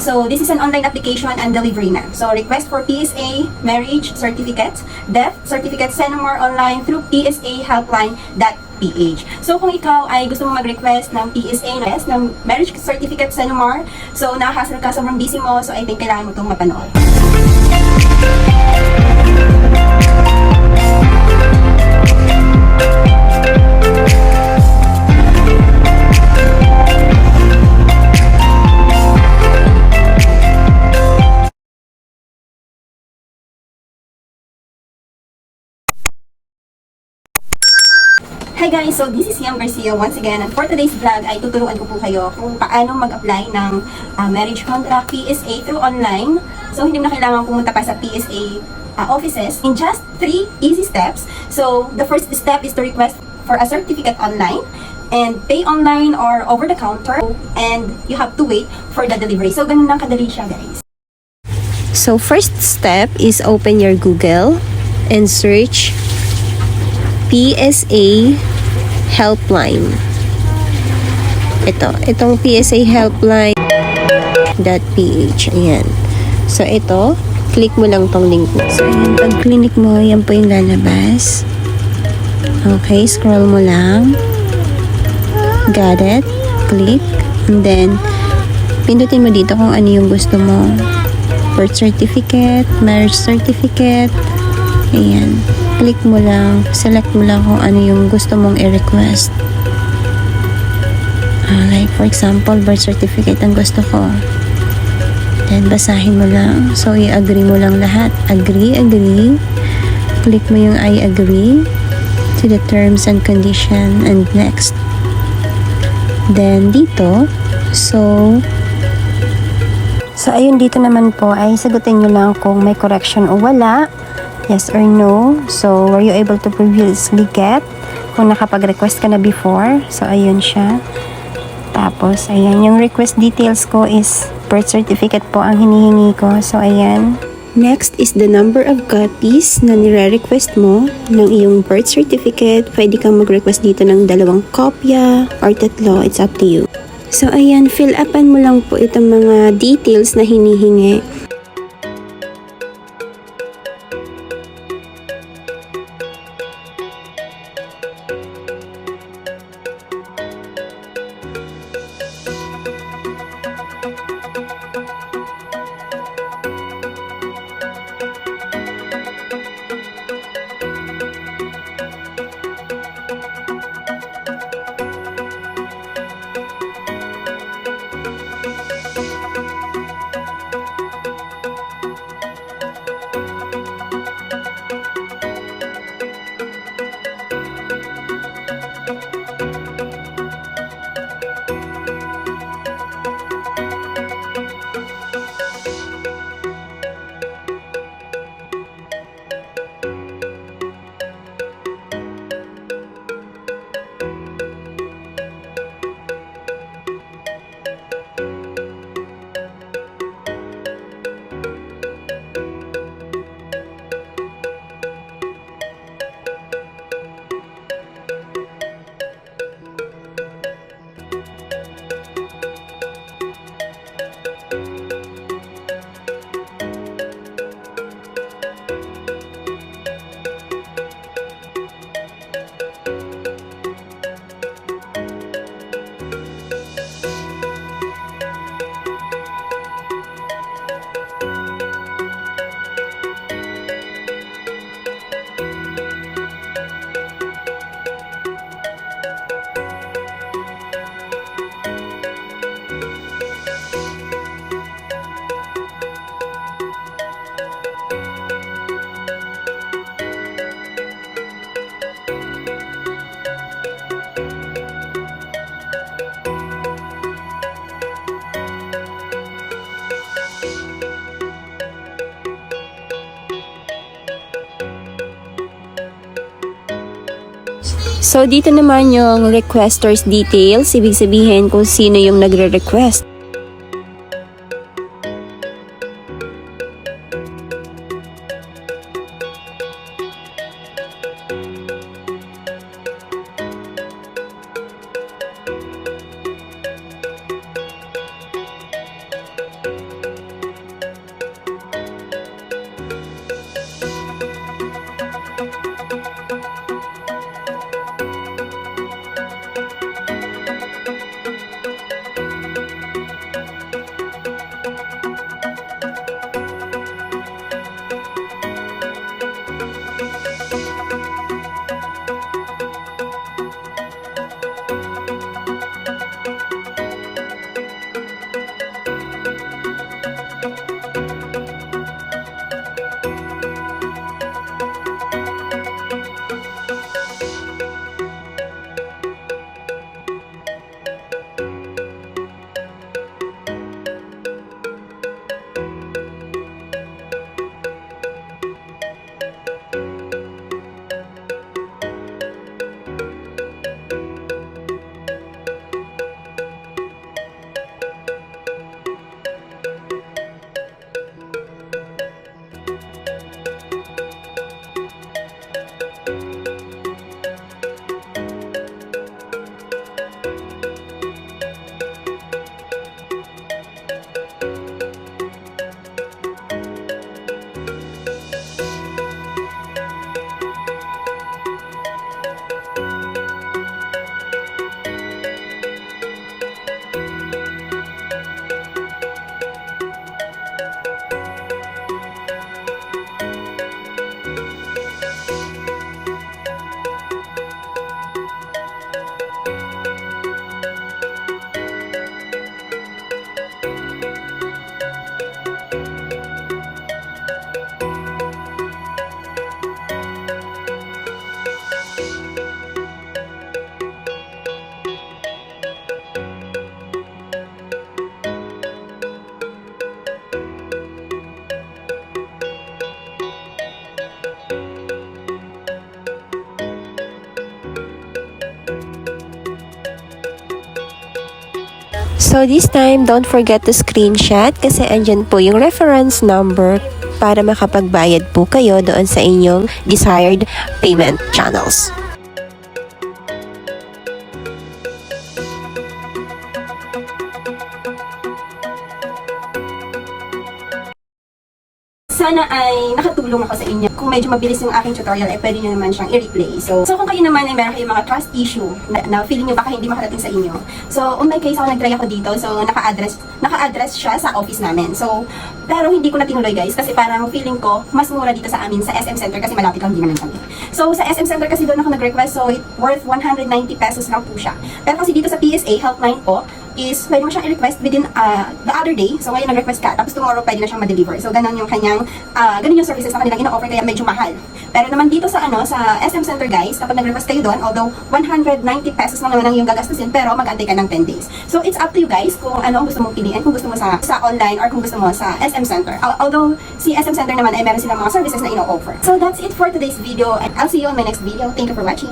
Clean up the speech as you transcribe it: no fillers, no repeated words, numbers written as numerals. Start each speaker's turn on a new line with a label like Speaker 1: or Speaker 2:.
Speaker 1: So this is an online application and delivery na. So request for PSA marriage certificate, death certificate, send more online through psahelpline.ph. So kung ikaw ay gusto mo mag-request ng PSA ng marriage certificate, send more. So nakahasal ka, sobrang busy mo, so I think kailangan mo itong mapanood. Hi guys! So this is Yam Garcia once again, and for today's vlog ay tuturuan ko po kayo kung paano mag-apply ng marriage contract PSA through online. So hindi mo na kailangan pumunta pa sa PSA offices in just 3 easy steps. So the first step is to request for a certificate online and pay online or over the counter, and you have to wait for the delivery. So ganun lang kadali siya guys.
Speaker 2: So first step is open your Google and search PSA Helpline. Itong PSA Helpline.ph. Ayan. So ito, click mo lang tong link mo. So ayan, pag click mo, yan po yung lalabas. Okay, scroll mo lang. Got it. Click. And then, pindutin mo dito kung ano yung gusto mo. Birth certificate, marriage certificate. Ayan. Click mo lang, select mo lang kung ano yung gusto mong i-request. Like for example, birth certificate ang gusto ko. Then basahin mo lang. So i-agree mo lang lahat. Agree. Click mo yung I agree to the terms and condition and next. Then dito, so ayun, dito naman po ay sagutin nyo lang kung may correction o wala. Yes or no. So, were you able to previously get? Kung nakapag-request ka na before. So, ayun siya. Tapos, ayan. Yung request details ko is birth certificate po ang hinihingi ko. So, ayan. Next is the number of copies na nire-request mo ng iyong birth certificate. Pwede kang mag-request dito ng 2 kopya or 3. It's up to you. So, ayan. Fill upan mo lang po itong mga details na hinihingi. So, dito naman yung requester's details. Ibig sabihin kung sino yung nagre-request.
Speaker 3: So this time, don't forget to screenshot kasi andyan po yung reference number para makapagbayad po kayo doon sa inyong desired payment channels.
Speaker 1: Sana ay nakatulong ako sa inyo. Kung medyo mabilis yung aking tutorial, ay pwede nyo naman siyang i-replay. So kung kayo naman ay meron kayong mga trust issue na feeling nyo baka hindi makarating sa inyo. So, on my case, ako nag-try ako dito. So, naka-address siya sa office namin. So, pero hindi ko na tinuloy guys kasi parang feeling ko mas mura dito sa amin sa SM Center kasi malapit lang din naman kami. So, sa SM Center kasi doon ako nag-request. So, it worth 190 pesos lang po siya. Pero kasi dito sa PSA Helpline po, is pwede mo siyang i-request within the other day. So, ngayon nag-request ka, tapos tomorrow pwede na siyang ma-deliver. So, ganun yung kanyang, ganun yung services na kanilang ino-offer, kaya medyo mahal. Pero naman dito sa, sa SM Center guys, kapag nag-request kayo doon, although 190 pesos lang naman ang yung gagastusin, pero mag-antay ka ng 10 days. So, it's up to you guys kung ano ang gusto mong piliin, kung gusto mo sa online or kung gusto mo sa SM Center. Although, si SM Center naman ay meron silang mga services na ino-offer. So, that's it for today's video, and I'll see you on my next video. Thank you for watching.